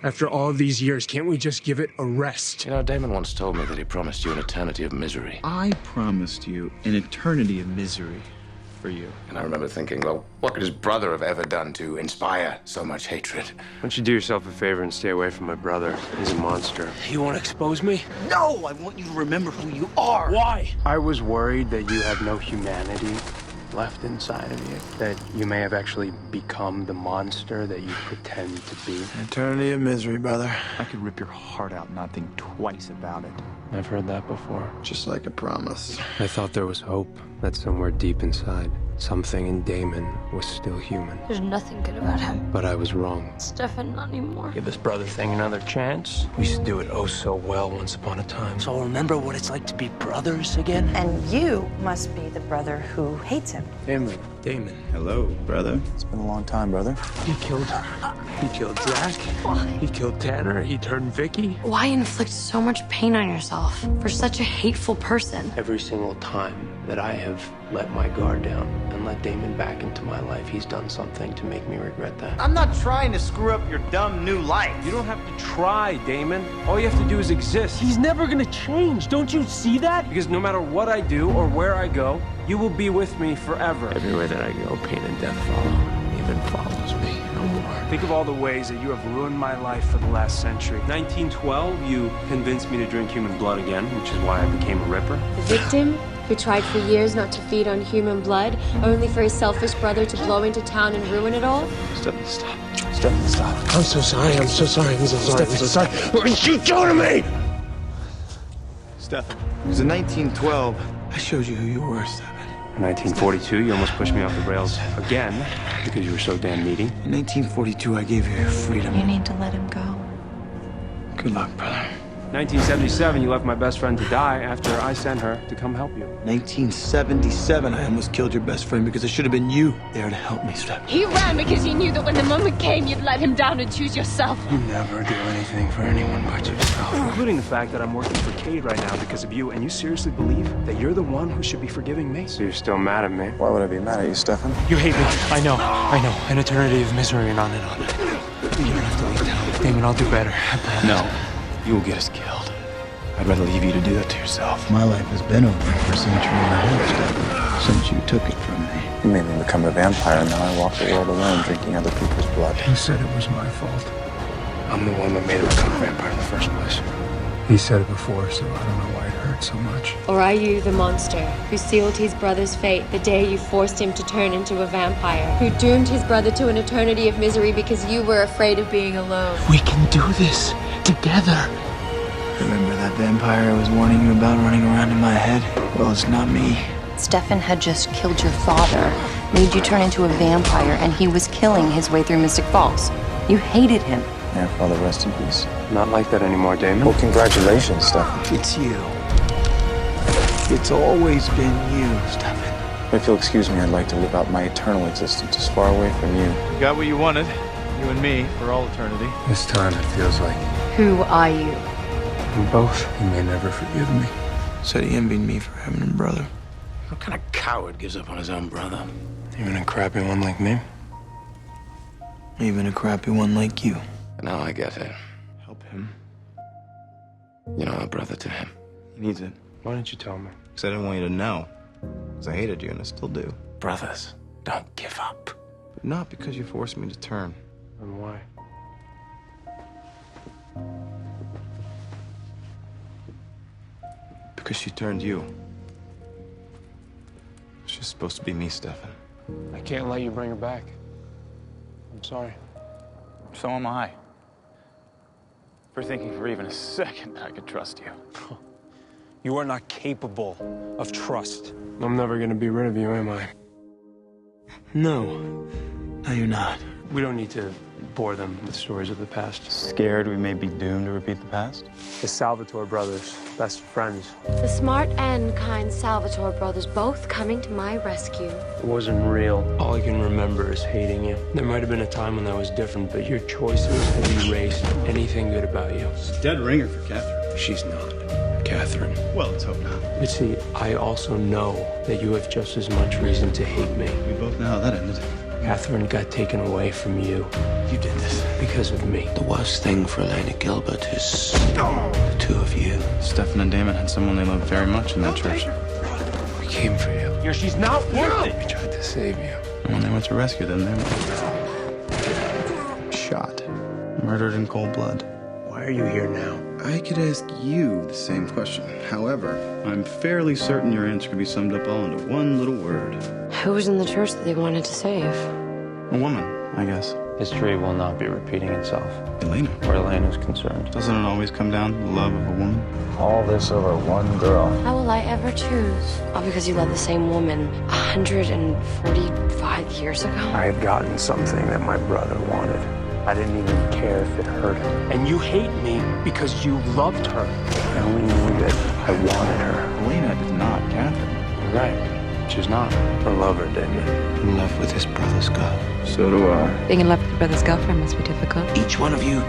After all these years, can't we just give it a rest? You know, Damon once told me that he promised you an eternity of misery. I promised you an eternity of misery for you. And I remember thinking, well, what could his brother have ever done to inspire so much hatred? Why don't you do yourself a favor and stay away from my brother? He's a monster. You want to expose me? No, I want you to remember who you are. Why? I was worried that you had no humanity left inside of you. That you may have actually become the monster that you pretend to be. Eternity of misery, brother. I could rip your heart out and not think twice about it. I've heard that before. Just like a promise. I thought there was hope, that somewhere deep inside, something in Damon was still human. There's nothing good about him. But I was wrong. Stefan, not anymore. Give this brother thing another chance. We used to do it oh so well once upon a time. So remember what it's like to be brothers again? And you must be the brother who hates him. Damon. Hello, brother. It's been a long time, brother. He killed Jack. He killed Tanner. He turned Vicky. Why inflict so much pain on yourself for such a hateful person? Every single time that I have let my guard down and let Damon back into my life, he's done something to make me regret that. I'm not trying to screw up your dumb new life. You don't have to try, Damon. All you have to do is exist. He's never gonna change. Don't you see that? Because no matter what I do or where I go, you will be with me forever. Everywhere that I go, pain and death follow. Even follows me no more. Think of all the ways that you have ruined my life for the last century. 1912, you convinced me to drink human blood again, which is why I became a ripper. The victim, who tried for years not to feed on human blood, only for his selfish brother to blow into town and ruin it all? Stefan, stop. Stefan, stop. I'm so sorry. I'm so sorry. I'm so sorry. I'm so sorry. What did you do to me? Stefan. It was in 1912. I showed you who you were, Stefan. In 1942, you almost pushed me off the rails again because you were so damn needy. In 1942, I gave you your freedom. You need to let him go. Good luck, brother. 1977, you left my best friend to die after I sent her to come help you. 1977, I almost killed your best friend because it should have been you there to help me, Stefan. He ran because he knew that when the moment came, you'd let him down and choose yourself. You never do anything for anyone but yourself. Including the fact that I'm working for Cade right now because of you, and you seriously believe that you're the one who should be forgiving me? So you're still mad at me? Why would I be mad at you, Stefan? You hate me. I know. An eternity of misery and on and on. You don't have to leave town. Damon, I'll do better. I promise. No, you will get us killed. I'd rather leave you to do that to yourself. My life has been over for a century and a half, Stefan, since you took it from me. You made me become a vampire, and now I walk the world alone, drinking other people's blood. You said it was my fault. I'm the one that made him become a vampire in the first place. He said it before, so I don't know why it hurt so much. Or are you the monster who sealed his brother's fate the day you forced him to turn into a vampire? Who doomed his brother to an eternity of misery because you were afraid of being alone? We can do this together. Remember that vampire I was warning you about running around in my head? Well, it's not me. Stefan had just killed your father, made you turn into a vampire, and he was killing his way through Mystic Falls. You hated him. Yeah, Father, rest in peace. Not like that anymore, Damon. Well, congratulations, Stefan. It's you. It's always been you, Stefan. If you'll excuse me, I'd like to live out my eternal existence as far away from you. You got what you wanted, you and me, for all eternity. This time it feels like Who are you? we both. You may never forgive me. Said he envied me for having a brother. What kind of coward gives up on his own brother? Even a crappy one like me. Even a crappy one like you. Now I get it. Help him. You're not a brother to him. He needs it. Why didn't you tell me? Because I didn't want you to know. Because I hated you, and I still do. Brothers don't give up. But not because you forced me to turn. And why? Because she turned you. It's just supposed to be me, Stefan. I can't let you bring her back. I'm sorry. So am I. For thinking for even a second that I could trust you. You are not capable of trust. I'm never gonna be rid of you, am I? No. No, you're not. We don't need to bore them with stories of the past. Scared we may be doomed to repeat the past? The Salvatore brothers, best friends. The smart and kind Salvatore brothers both coming to my rescue. It wasn't real. All I can remember is hating you. There might have been a time when that was different, but your choices have erased anything good about you. It's a dead ringer for Catherine. She's not Catherine. Well, let's hope not. But see, I also know that you have just as much reason to hate me. We both know how that ended. Catherine got taken away from you. You did this because of me. The worst thing for Elena Gilbert is the two of you. Stefan and Damon had someone they loved very much in that church. We came for you. She's not worth it. We tried to save you. And when they went to rescue them, they were Shot. murdered in cold blood. Why are you here now? I could ask you the same question. However, I'm fairly certain your answer could be summed up all into one little word. Who was in the church that they wanted to save? A woman, I guess. History will not be repeating itself, Elena. where Elena is concerned. Doesn't it always come down to the love of a woman? All this over one girl. How will I ever choose? All because you love the same woman 145 years ago? I had gotten something that my brother wanted. I didn't even care if it hurt him. And you hate me because you loved her. I only knew that I wanted her. Elena is not Catherine. You're right. She's not. I love her, Damon. In love with his brother's girl. So do I. Being in love with your brother's girlfriend must be difficult. Each one of you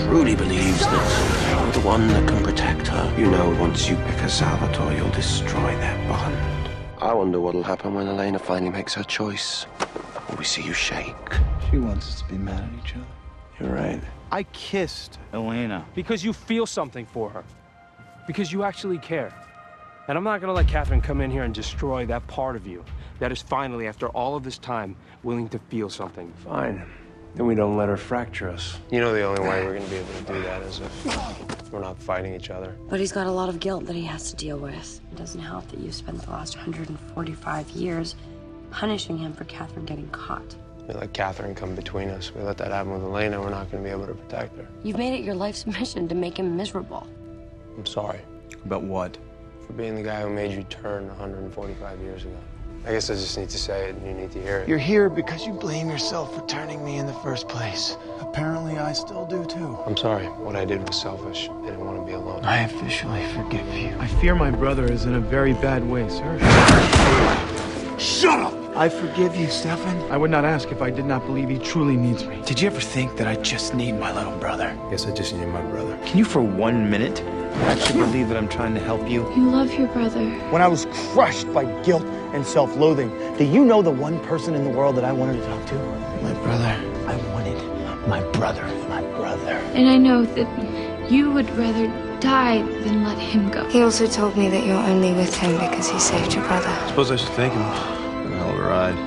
truly believes that you're the one that can protect her. You know, once you pick a Salvatore, you'll destroy that bond. I wonder what'll happen when Elena finally makes her choice. Will we see you shake? She wants us to be mad at each other. You're right. I kissed Elena. Because you feel something for her. Because you actually care. And I'm not gonna let Catherine come in here and destroy that part of you that is finally, after all of this time, willing to feel something. Fine. Then we don't let her fracture us. You know the only way we're gonna be able to do that is if we're not fighting each other. But he's got a lot of guilt that he has to deal with. It doesn't help that you've spent the last 145 years punishing him for Catherine getting caught. We let Catherine come between us. We let that happen with Elena, we're not gonna be able to protect her. You've made it your life's mission to make him miserable. I'm sorry About what? for being the guy who made you turn 145 years ago. I guess I just need to say it and you need to hear it. You're here because you blame yourself for turning me in the first place. Apparently, I still do too. I'm sorry. What I did was selfish. I didn't want to be alone. I officially forgive you. I fear my brother is in a very bad way, sir. Shut up! I forgive you, Stefan. I would not ask if I did not believe he truly needs me. Did you ever think that I just need my little brother? Guess I just need my brother. Can you for 1 minute actually believe that I'm trying to help you? You love your brother. When I was crushed by guilt and self-loathing, do you know the one person in the world that I wanted to talk to? My brother. I wanted my brother. My brother. And I know that you would rather die than let him go. He also told me that you're only with him because he saved your brother. Suppose I should thank him. It's been a hell of a ride.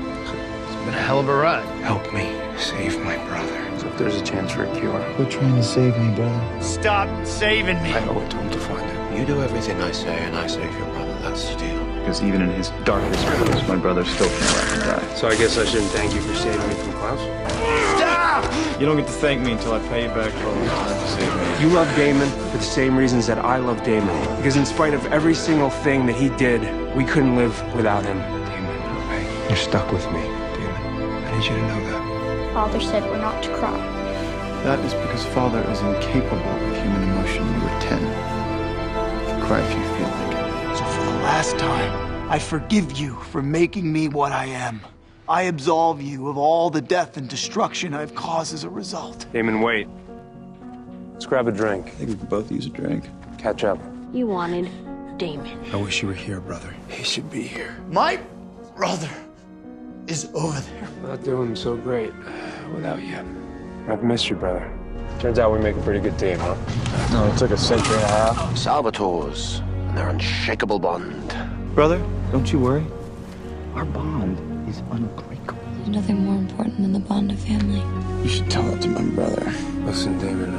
It's been a hell of a ride. Help me save my brother. So if there's a chance for a cure, Quit trying to save me, brother. Stop saving me. I owe it to him to find it. You do everything I say, and I save your brother. That's the deal. Because even in his darkest hours, my brother still can't let me die. So I guess I shouldn't thank you for saving me from Klaus? You don't get to thank me until I pay you back for all the time to save me. You love Damon for the same reasons that I love Damon. Because in spite of every single thing that he did, we couldn't live without him. Damon, you're stuck with me. Damon, I need you to know that. Father said we're not to cry. That is because Father is incapable of human emotion. You were 10. You cry if you feel like it. So for the last time, I forgive you for making me what I am. I absolve you of all the death and destruction I've caused as a result. Damon, wait. Let's grab a drink. I think we could both use a drink. Catch up. You wanted Damon. I wish you were here, brother. He should be here. My brother is over there. Not doing so great without you. I've missed you, brother. Turns out we make a pretty good team, huh? No, it took a century and a half. Salvatore's and their unshakable bond. Brother, don't you worry. Our bond is unbreakable. There's nothing more important than the bond of family. You should tell that to my brother. Listen, Damon,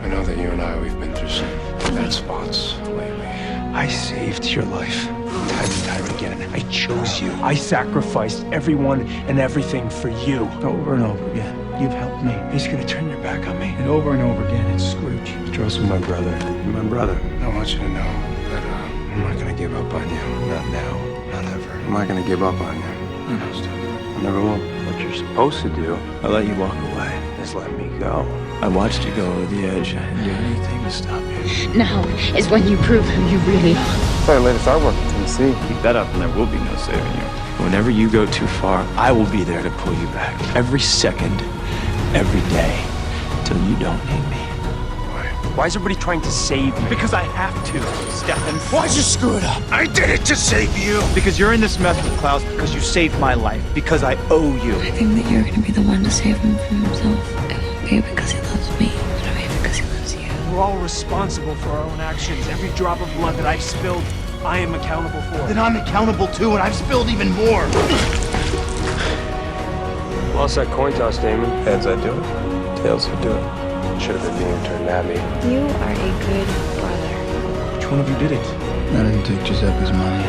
I know that you and we've been through some bad spots lately. I saved your life time and time again. I chose you. I sacrificed everyone and everything for you. Over and over again, you've helped me. He's gonna turn your back on me. And over again, it's Scrooge. Trust me, my brother. You're my brother. I want you to know that I'm not gonna give up on you. Not now. Not ever. I'm not gonna give up on you. I never will. What you're supposed to do, I let you walk away. is let me go. I watched you go over the edge. I didn't do anything to stop you. Now is when you prove who you really are. Our latest artwork in Tennessee. Keep that up and there will be no saving you. Whenever you go too far, I will be there to pull you back. Every second, every day, till you don't need me. Why? Why is everybody trying to save me? Because I have to, Stefan. Why'd you screw it up? I did it to save you. Because you're in this mess with Klaus because you saved my life. Because I owe you. I think that you're gonna be the one to save him from himself. It won't be because he loves me. It'll be because he loves you. We're all responsible for our own actions. Every drop of blood that I've spilled, I am accountable for. Then I'm accountable too, and I've spilled even more. Lost that coin toss, Damon. Heads I do it, tails I do it. Should have been being turned at me. You are a good brother. Which one of you did it? I didn't take Giuseppe's money.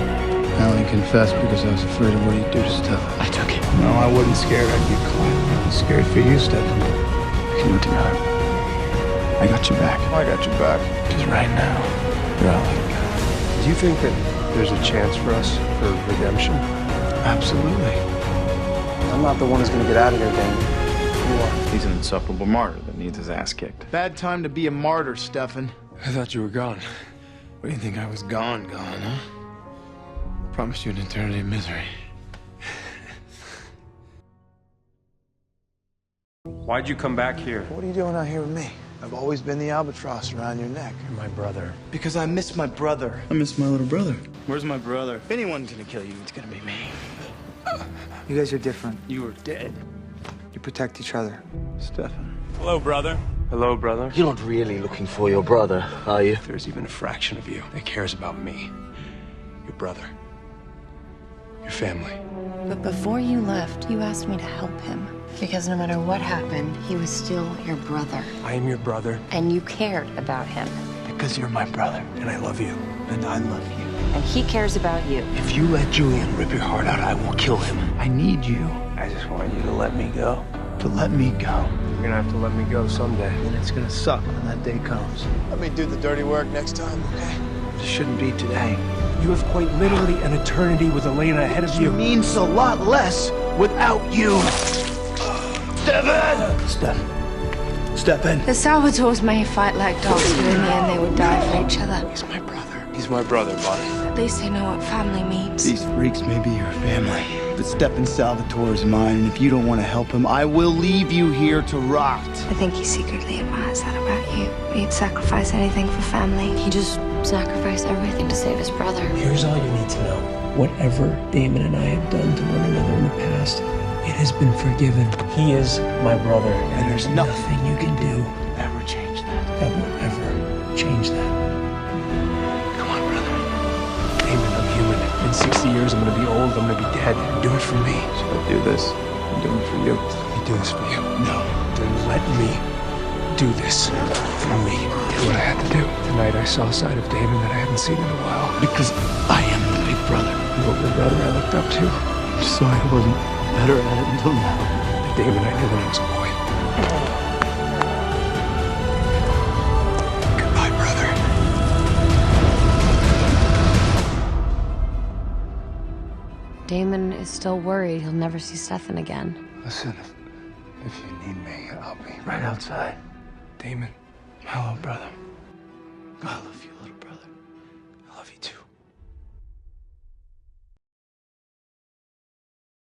I only confessed because I was afraid of what he'd do to Stefan. I took it. No, I wasn't scared I'd get caught. I was scared for you, Stefan. We can do it together. I got your back. I got your back. Because right now, you're all I got. Do you think that there's a chance for us for redemption? Absolutely. I'm not the one who's gonna get out of here, Damon. You are. He's an insufferable martyr that needs his ass kicked. Bad time to be a martyr, Stefan. I thought you were gone. What do you think I was gone, huh? Promised you an eternity of misery. Why'd you come back here? What are you doing out here with me? I've always been the albatross around your neck. You're my brother. Because I miss my brother. I miss my little brother. Where's my brother? If anyone's gonna kill you, it's gonna be me. You guys are different. You are dead. You protect each other. Stefan. Hello, brother. Hello, brother. You're not really looking for your brother, are you? If there's even a fraction of you that cares about me, your brother, your family. But before you left, you asked me to help him. Because no matter what happened, he was still your brother. I am your brother. And you cared about him. Because you're my brother. And I love you. And I love you. And he cares about you. If you let Julian rip your heart out, I will kill him. I need you I just want you to let me go. to let me go. You're gonna have to let me go someday. And it's gonna suck when that day comes. Let me do the dirty work next time, okay? It shouldn't be today. You have quite literally an eternity with Elena ahead of It you. means a lot less without you. Stefan! Stefan! The Salvatores may fight like dogs, but in the end they would die for each other. He's my brother. He's my brother, buddy. At least they know what family means. These freaks may be your family. But Stefan Salvatore is mine, and if you don't want to help him, I will leave you here to rot. I think he secretly admires that about you. He'd sacrifice anything for family. He just sacrificed everything to save his brother. Here's all you need to know. Whatever Damon and I have done to one another in the past, it has been forgiven. He is my brother, and there's nothing you can do Ever change that? that will ever change that. Come on, brother. Damon, I'm human. In 60 years, I'm gonna be old, I'm gonna be dead. Do it for me. So I do this. I'm doing it for you. Let me do this for you. No. Then let me do this for me. Did what I had to do. Tonight I saw a side of Damon that I hadn't seen in a while. Because I am the big brother. You were the brother I looked up to. So I wasn't better at it until now. The Damon I knew when I was a boy. Goodbye, brother. Damon is still worried he'll never see Stefan again. Listen, if you need me, I'll be Right outside. Damon. Hello, brother. I love you, little brother. I love you too.